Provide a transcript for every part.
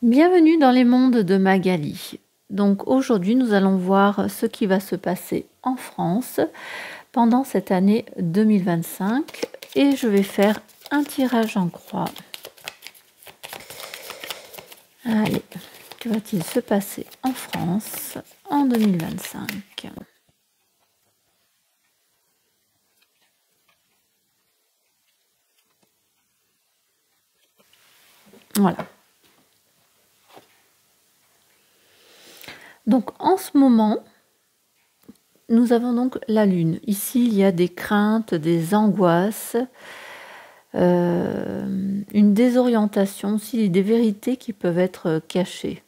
Bienvenue dans les mondes de Magali. Donc aujourd'hui, nous allons voir ce qui va se passer en France pendant cette année 2025 et je vais faire un tirage en croix. Allez, que va-t-il se passer en France en 2025 ? Voilà. Donc en ce moment, nous avons donc la Lune. Ici, il y a des craintes, des angoisses, une désorientation, aussi des vérités qui peuvent être cachées.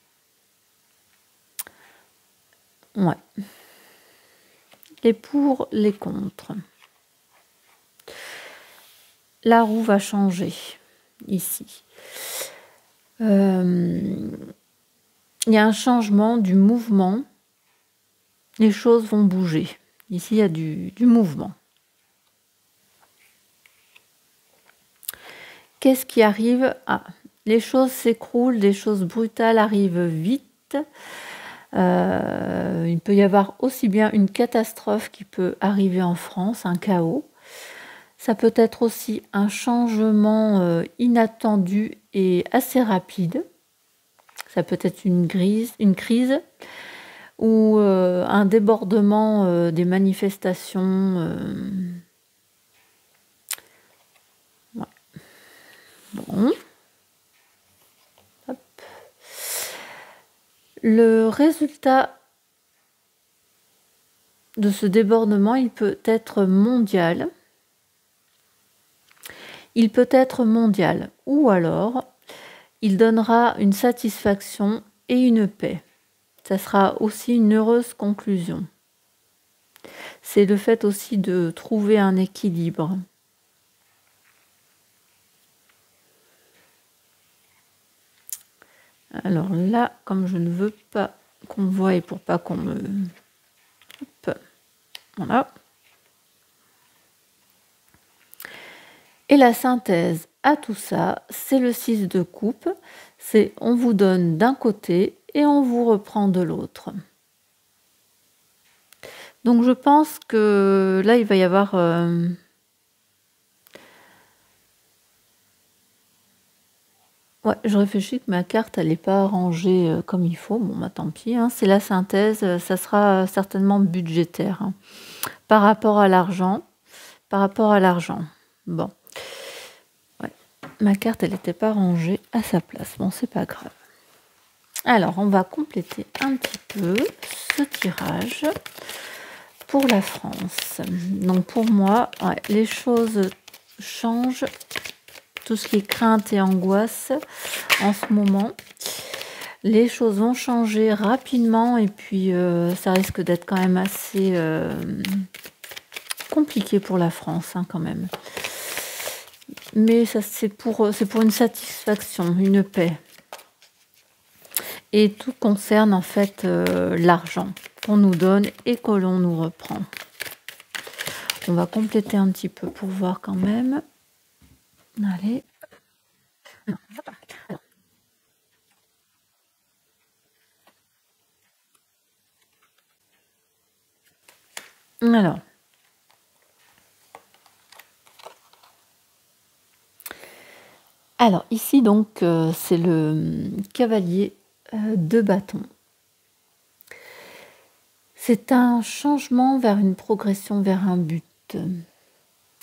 Ouais. Les pour, les contre. La roue va changer ici. Il y a un changement du mouvement. Les choses vont bouger. Ici, il y a du mouvement. Qu'est-ce qui arrive? Les choses s'écroulent, des choses brutales arrivent vite. Il peut y avoir aussi bien une catastrophe qui peut arriver en France, un chaos. Ça peut être aussi un changement inattendu et assez rapide. Ça peut être une crise ou un débordement des manifestations. Ouais. Bon. Hop. Le résultat de ce débordement, il peut être mondial. Il peut être mondial ou alors il donnera une satisfaction et une paix. Ça sera aussi une heureuse conclusion. C'est le fait aussi de trouver un équilibre. Alors là, comme je ne veux pas qu'on voie et pour pas qu'on me... Hop. Voilà. Et la synthèse à tout ça, c'est le 6 de coupe. C'est on vous donne d'un côté et on vous reprend de l'autre. Donc je pense que là, il va y avoir... Ouais, je réfléchis que ma carte, elle n'est pas rangée comme il faut. Bon, bah tant pis, hein. C'est la synthèse, ça sera certainement budgétaire. Hein. Par rapport à l'argent. Bon. Ouais. Ma carte, elle n'était pas rangée à sa place. Bon, c'est pas grave. Alors, on va compléter un petit peu ce tirage pour la France. Donc, pour moi, ouais, les choses changent. Tout ce qui est crainte et angoisse en ce moment. Les choses vont changer rapidement et puis ça risque d'être quand même assez compliqué pour la France hein, quand même. Mais ça c'est pour une satisfaction, une paix. Et tout concerne en fait l'argent qu'on nous donne et que l'on nous reprend. On va compléter un petit peu pour voir quand même. Allez. Alors ici donc c'est le cavalier de bâton. C'est un changement vers une progression vers un but.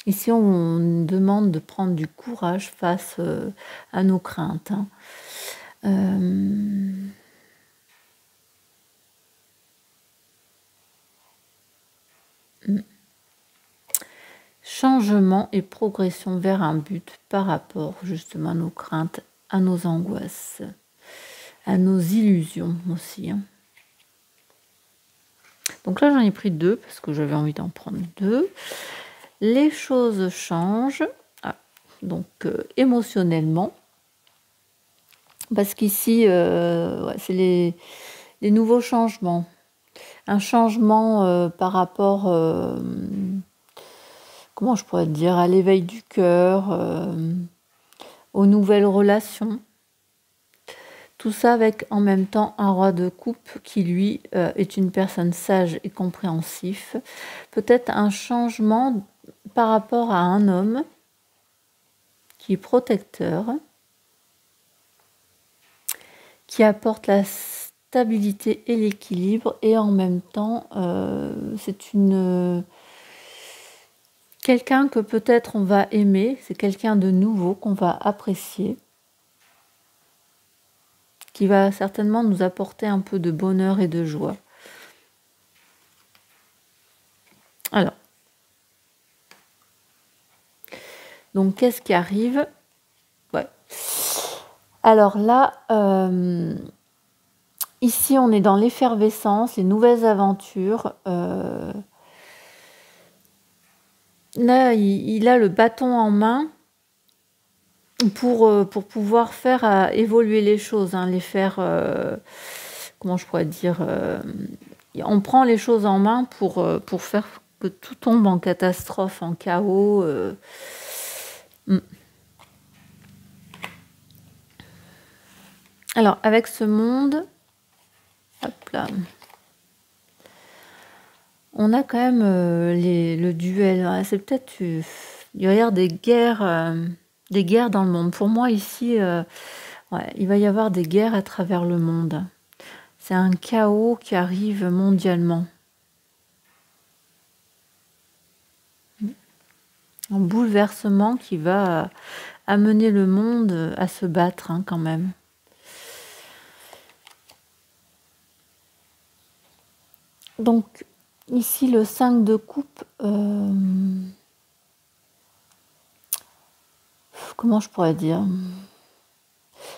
Ici on demande de prendre du courage face à nos craintes. Hein. Changement et progression vers un but par rapport justement à nos craintes, à nos angoisses, à nos illusions aussi. Hein. Donc là j'en ai pris 2 parce que j'avais envie d'en prendre 2. Les choses changent, donc émotionnellement, parce qu'ici ouais, c'est les nouveaux changements. Un changement par rapport, comment je pourrais dire, à l'éveil du cœur, aux nouvelles relations. Tout ça avec en même temps un roi de coupe qui lui est une personne sage et compréhensif. Peut-être un changement par rapport à un homme qui est protecteur, qui apporte la stabilité et l'équilibre, et en même temps c'est quelqu'un que peut-être on va aimer, c'est quelqu'un de nouveau qu'on va apprécier, qui va certainement nous apporter un peu de bonheur et de joie. Alors, donc qu'est-ce qui arrive? Ouais. Alors là, ici on est dans l'effervescence, les nouvelles aventures. Là, il a le bâton en main pour pouvoir faire évoluer les choses, hein, les faire, comment je pourrais dire, on prend les choses en main pour faire que tout tombe en catastrophe, en chaos. Alors, avec ce monde, hop là, on a quand même le duel. C'est peut-être, il va y avoir des guerres dans le monde. Pour moi, ici, ouais, il va y avoir des guerres à travers le monde. C'est un chaos qui arrive mondialement. Un bouleversement qui va amener le monde à se battre, hein, quand même. Donc, ici, le 5 de coupe, comment je pourrais dire?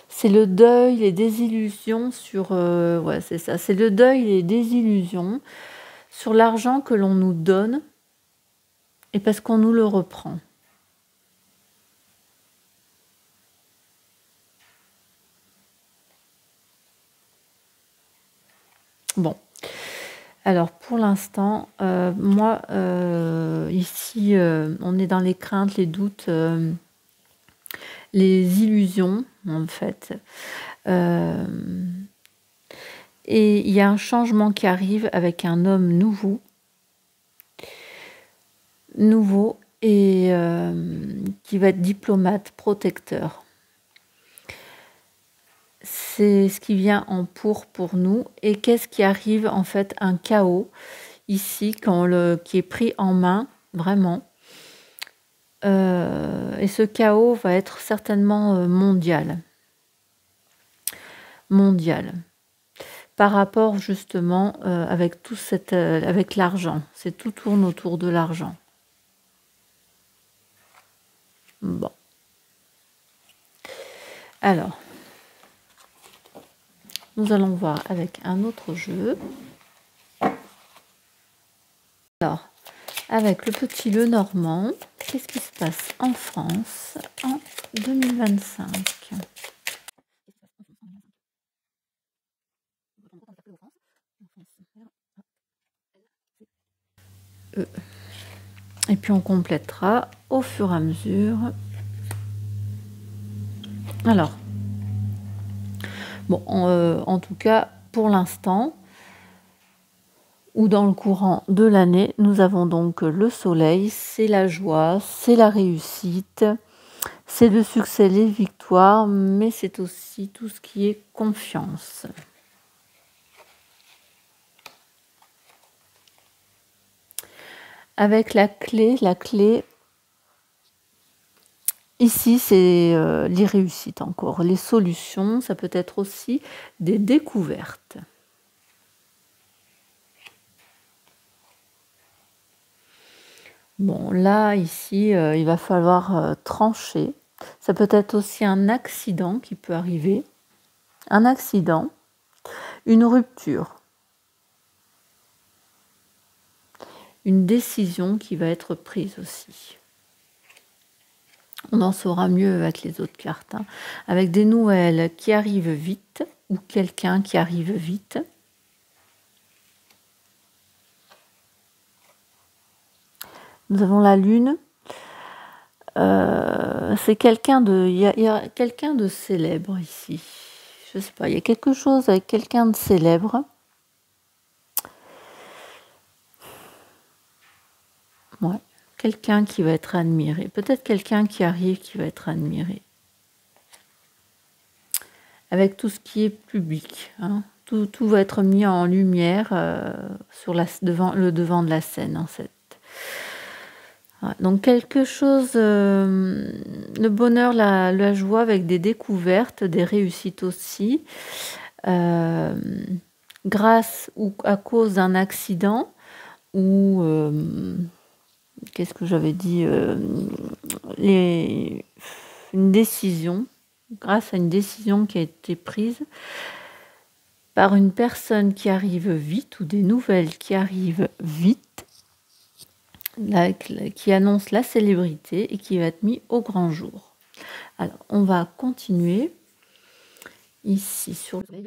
C'est le deuil, les désillusions sur... ouais, c'est ça. C'est le deuil, les désillusions sur l'argent que l'on nous donne et parce qu'on nous le reprend. Bon. Alors, pour l'instant, moi, ici, on est dans les craintes, les doutes, les illusions, en fait. Et il y a un changement qui arrive avec un homme nouveau et qui va être diplomate, protecteur. C'est ce qui vient en pour nous. Et qu'est-ce qui arrive? En fait, un chaos ici qui est pris en main, vraiment. Et ce chaos va être certainement mondial. Par rapport justement avec tout avec l'argent. Tout tourne autour de l'argent. Bon. Alors, nous allons voir avec un autre jeu. Alors, avec le petit Lenormand, qu'est-ce qui se passe en France en 2025? Et puis on complétera au fur et à mesure. Alors, bon, en tout cas, pour l'instant, ou dans le courant de l'année, nous avons donc le soleil, c'est la joie, c'est la réussite, c'est le succès, les victoires, mais c'est aussi tout ce qui est confiance. Avec la clé, ici c'est les réussites encore, les solutions, ça peut être aussi des découvertes. Bon, là, ici, il va falloir trancher. Ça peut être aussi un accident qui peut arriver. Un accident, une rupture, une décision qui va être prise aussi. On en saura mieux avec les autres cartes, hein. Avec des nouvelles qui arrivent vite ou quelqu'un qui arrive vite. Nous avons la lune. C'est quelqu'un de... Il y a quelqu'un de célèbre ici. je sais pas, il y a quelque chose avec quelqu'un de célèbre. Ouais, quelqu'un qui va être admiré. Peut-être quelqu'un qui arrive qui va être admiré. Avec tout ce qui est public. Hein. Tout va être mis en lumière sur le devant de la scène, en fait. Ouais, donc quelque chose, le bonheur, la joie avec des découvertes, des réussites aussi, grâce ou à cause d'un accident ou qu'est-ce que j'avais dit, une décision, grâce à une décision qui a été prise par une personne qui arrive vite ou des nouvelles qui arrivent vite, qui annonce la célébrité et qui va être mis au grand jour. Alors, on va continuer ici sur le...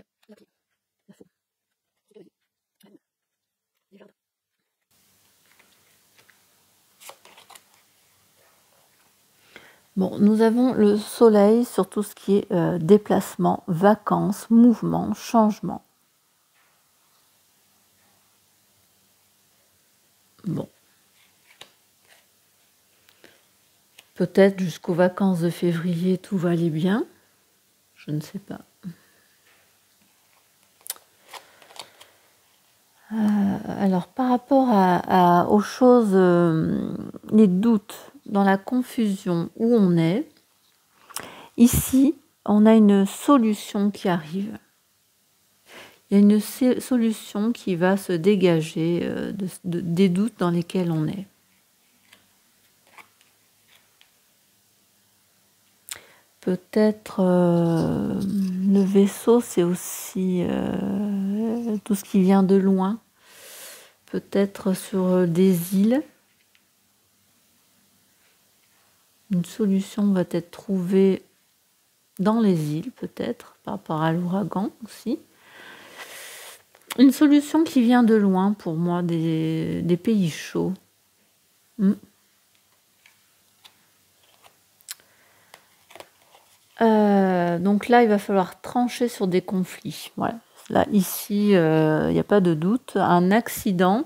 Bon, nous avons le soleil sur tout ce qui est déplacement, vacances, mouvement, changement. Bon. Peut-être jusqu'aux vacances de février, tout va aller bien. Je ne sais pas. Alors, par rapport aux choses, les doutes, dans la confusion où on est, ici, on a une solution qui arrive. Il y a une solution qui va se dégager des doutes dans lesquels on est. Peut-être le vaisseau, c'est aussi tout ce qui vient de loin. Peut-être sur des îles. Une solution va être trouvée dans les îles, peut-être, par rapport à l'ouragan aussi. Une solution qui vient de loin, pour moi, des pays chauds. Donc là, il va falloir trancher sur des conflits. Voilà. Là, ici, il n'y a pas de doute. Un accident,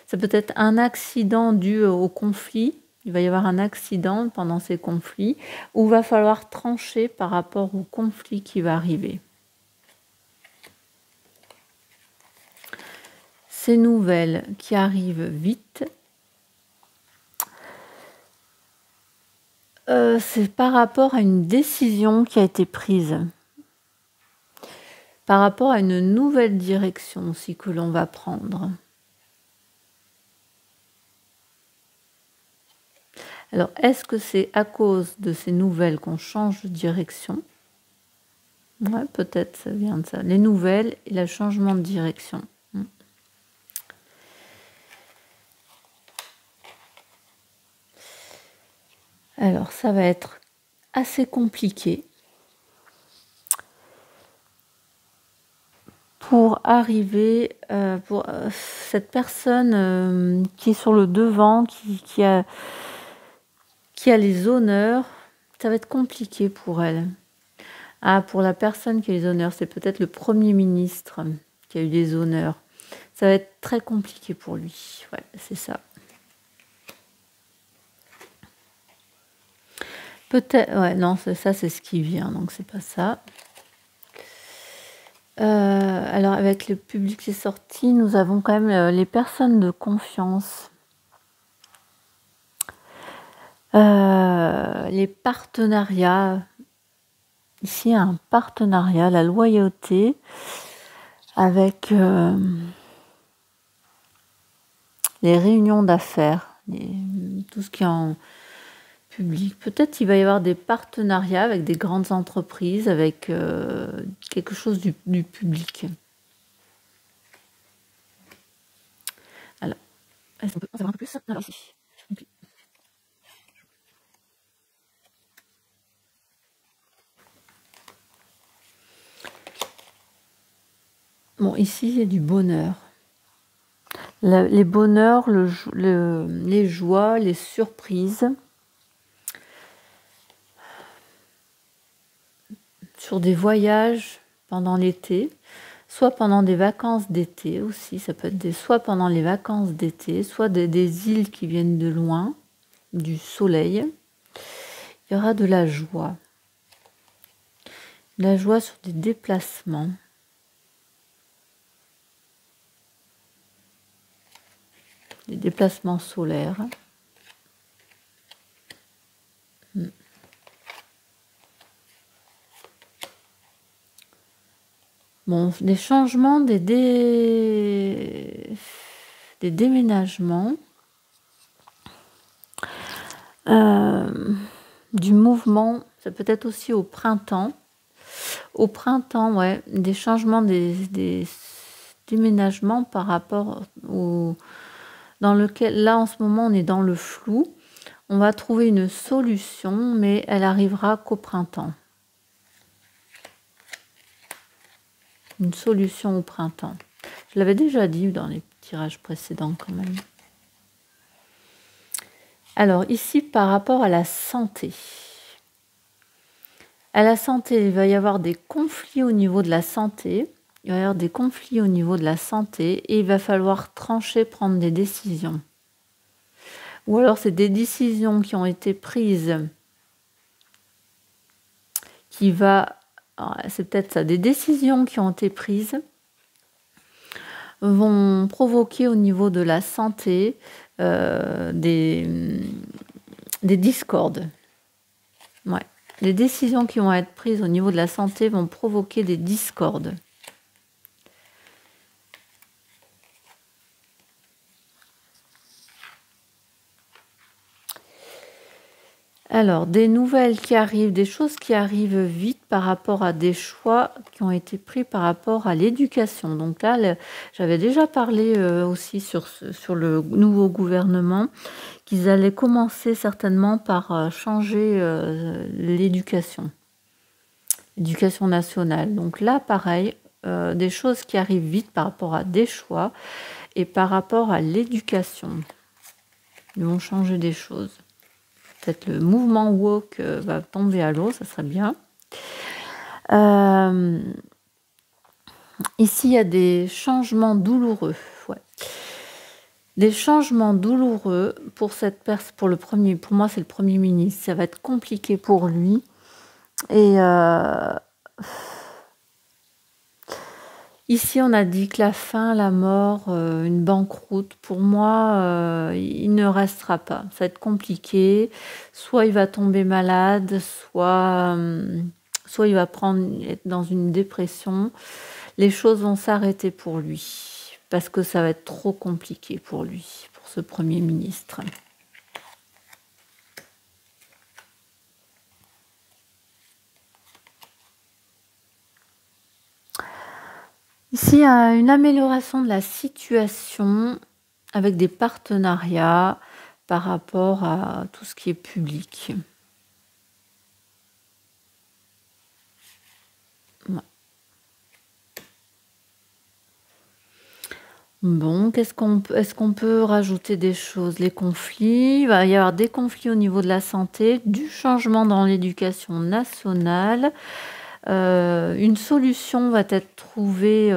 ça peut être un accident dû au conflit. Il va y avoir un accident pendant ces conflits où il va falloir trancher par rapport au conflit qui va arriver. Ces nouvelles qui arrivent vite, c'est par rapport à une décision qui a été prise. Par rapport à une nouvelle direction aussi que l'on va prendre. Alors, est-ce que c'est à cause de ces nouvelles qu'on change de direction? Ouais, peut-être ça vient de ça. Les nouvelles et le changement de direction. Alors, ça va être assez compliqué pour arriver, pour cette personne qui est sur le devant, qui a les honneurs, ça va être compliqué pour elle. Ah, pour la personne qui a les honneurs, c'est peut-être le Premier ministre qui a eu les honneurs. Ça va être très compliqué pour lui. Ouais, c'est ça. Peut-être, ouais, non, ça c'est ce qui vient, donc c'est pas ça. Alors avec le public qui est sorti, nous avons quand même les personnes de confiance. Les partenariats. Ici, il y a un partenariat, la loyauté avec les réunions d'affaires, tout ce qui est en public. Peut-être qu'il va y avoir des partenariats avec des grandes entreprises, avec quelque chose du public. Alors, est-ce qu'on peut en savoir un peu plus? Alors, ici. Bon, ici, il y a du bonheur. Les bonheurs, les joies, les surprises. Sur des voyages pendant l'été, soit pendant des vacances d'été aussi. Ça peut être soit pendant les vacances d'été, soit des îles qui viennent de loin, du soleil. Il y aura de la joie. La joie sur des déplacements. Des déplacements solaires. Bon, des changements, des déménagements. Du mouvement, ça peut être aussi au printemps. Au printemps, ouais, des changements, des déménagements par rapport au... dans lequel, là en ce moment, on est dans le flou. On va trouver une solution, mais elle arrivera qu'au printemps. Une solution au printemps. Je l'avais déjà dit dans les tirages précédents quand même. Alors ici, par rapport à la santé. À la santé, il va y avoir des conflits au niveau de la santé. Il va y avoir des conflits au niveau de la santé et il va falloir trancher, prendre des décisions. Ou alors c'est des décisions qui ont été prises c'est peut-être ça, des décisions qui ont été prises vont provoquer au niveau de la santé des discordes. Ouais. Les décisions qui vont être prises au niveau de la santé vont provoquer des discordes. Alors, des nouvelles qui arrivent, des choses qui arrivent vite par rapport à des choix qui ont été pris par rapport à l'éducation. Donc là, j'avais déjà parlé aussi sur le nouveau gouvernement, qu'ils allaient commencer certainement par changer l'éducation nationale. Donc là, pareil, des choses qui arrivent vite par rapport à des choix et par rapport à l'éducation. Ils vont changer des choses. Peut-être le mouvement woke va tomber à l'eau, ça serait bien. Ici, il y a des changements douloureux. Ouais. Des changements douloureux pour moi, c'est le Premier ministre. Ça va être compliqué pour lui. Et ici, on a dit que la fin, la mort, une banqueroute, pour moi, il ne restera pas. Ça va être compliqué. Soit il va tomber malade, soit il va être dans une dépression. Les choses vont s'arrêter pour lui, parce que ça va être trop compliqué pour lui, pour ce Premier ministre. Ici, il y a une amélioration de la situation avec des partenariats par rapport à tout ce qui est public. Ouais. Bon, est-ce qu'on peut rajouter des choses? Les conflits, il va y avoir des conflits au niveau de la santé, du changement dans l'éducation nationale. Une solution va être trouvée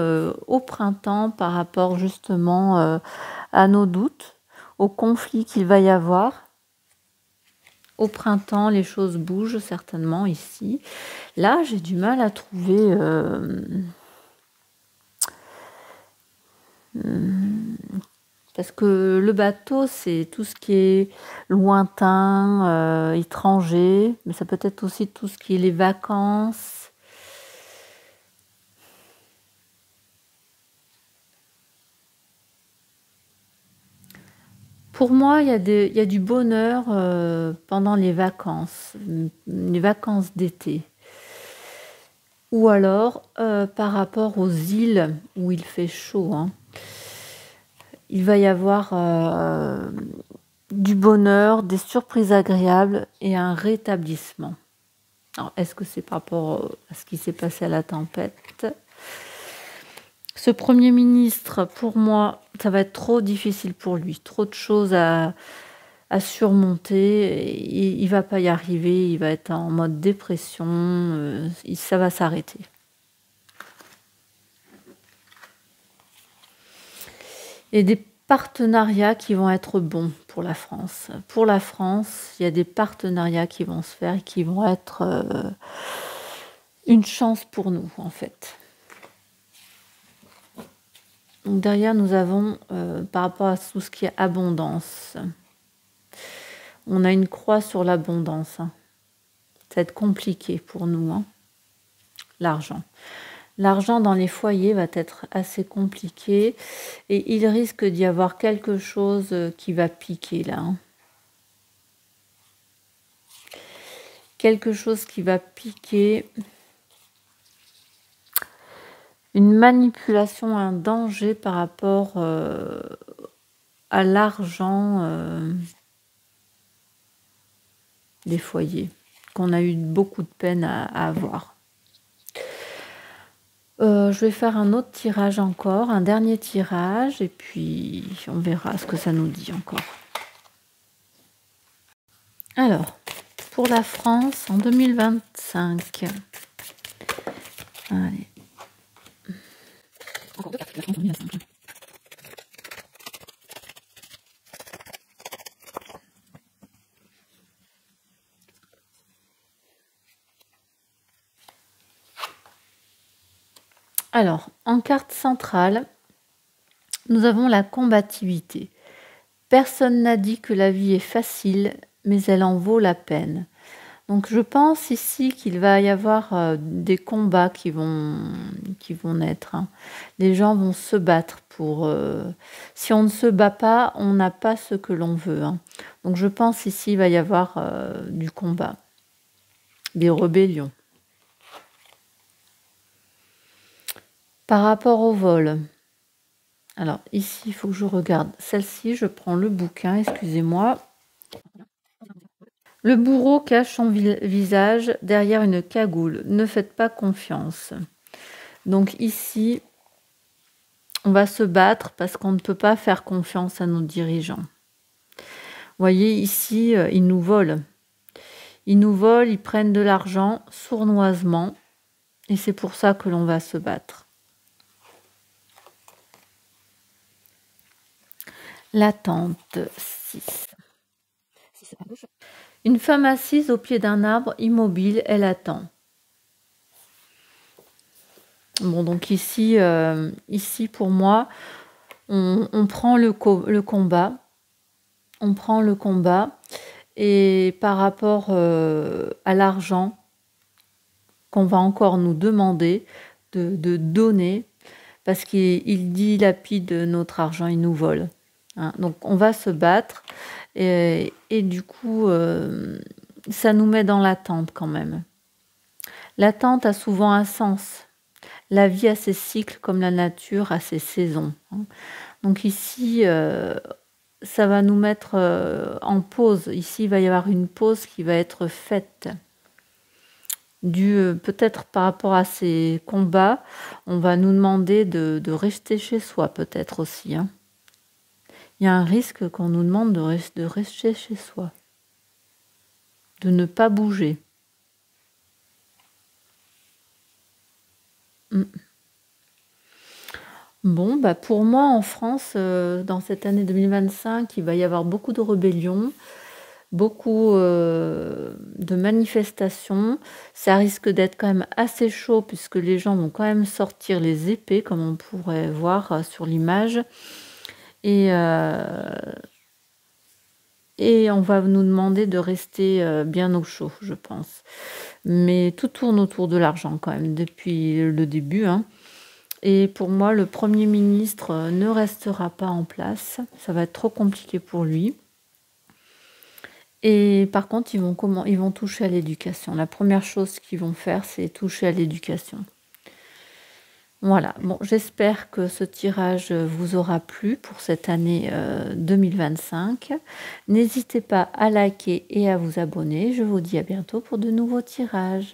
au printemps par rapport justement à nos doutes, aux conflits qu'il va y avoir. Au printemps, les choses bougent certainement ici. Là, j'ai du mal à trouver... parce que le bateau, c'est tout ce qui est lointain, étranger, mais ça peut être aussi tout ce qui est les vacances. Pour moi, il y a du bonheur pendant les vacances d'été. Ou alors, par rapport aux îles où il fait chaud, hein, il va y avoir du bonheur, des surprises agréables et un rétablissement. Alors, est-ce que c'est par rapport à ce qui s'est passé à la tempête? Ce Premier ministre, pour moi, ça va être trop difficile pour lui. Trop de choses à surmonter. Il ne va pas y arriver. Il va être en mode dépression. Ça va s'arrêter. Et des partenariats qui vont être bons pour la France. Pour la France, il y a des partenariats qui vont se faire et qui vont être une chance pour nous, en fait. Donc derrière, nous avons, par rapport à tout ce qui est abondance, on a une croix sur l'abondance. Hein. Ça va être compliqué pour nous, hein. L'argent. L'argent dans les foyers va être assez compliqué et il risque d'y avoir quelque chose qui va piquer là. Hein. Quelque chose qui va piquer. Une manipulation, un danger par rapport à l'argent des foyers, qu'on a eu beaucoup de peine à avoir. Je vais faire un autre tirage encore, un dernier tirage, et puis on verra ce que ça nous dit encore. Alors, pour la France en 2025. Allez. Encore deux cartes pour la France en 2025. Alors, en carte centrale, nous avons la combativité. Personne n'a dit que la vie est facile, mais elle en vaut la peine. Donc je pense ici qu'il va y avoir des combats qui vont naître. Hein. Les gens vont se battre pour... si on ne se bat pas, on n'a pas ce que l'on veut. Hein. Donc je pense ici il va y avoir du combat, des rébellions. Par rapport au vol, alors ici il faut que je regarde celle-ci, je prends le bouquin, excusez-moi. Le bourreau cache son visage derrière une cagoule. Ne faites pas confiance. Donc ici, on va se battre parce qu'on ne peut pas faire confiance à nos dirigeants. Vous voyez, ici, ils nous volent. Ils nous volent, ils prennent de l'argent sournoisement. Et c'est pour ça que l'on va se battre. L'attente 6. Une femme assise au pied d'un arbre immobile, elle attend. Bon, donc ici pour moi, on prend le combat. On prend le combat. Et par rapport à l'argent qu'on va encore nous demander de donner, parce qu'il dilapide notre argent, il nous vole. Hein. Donc on va se battre. Et du coup, ça nous met dans l'attente quand même. L'attente a souvent un sens. La vie a ses cycles comme la nature a ses saisons. Hein. Donc ici, ça va nous mettre en pause. Ici, il va y avoir une pause qui va être faite. Peut-être par rapport à ces combats, on va nous demander de rester chez soi peut-être aussi. Hein. Il y a un risque qu'on nous demande de rester chez soi, de ne pas bouger. Bon, bah pour moi, en France, dans cette année 2025, il va y avoir beaucoup de rébellions, beaucoup de manifestations. Ça risque d'être quand même assez chaud puisque les gens vont quand même sortir les épées, comme on pourrait voir sur l'image. Et on va nous demander de rester bien au chaud, je pense. Mais tout tourne autour de l'argent quand même, depuis le début. Hein. Et pour moi, le Premier ministre ne restera pas en place. Ça va être trop compliqué pour lui. Et par contre, ils vont toucher à l'éducation. La première chose qu'ils vont faire, c'est toucher à l'éducation. Voilà, bon, j'espère que ce tirage vous aura plu pour cette année 2025. N'hésitez pas à liker et à vous abonner. Je vous dis à bientôt pour de nouveaux tirages.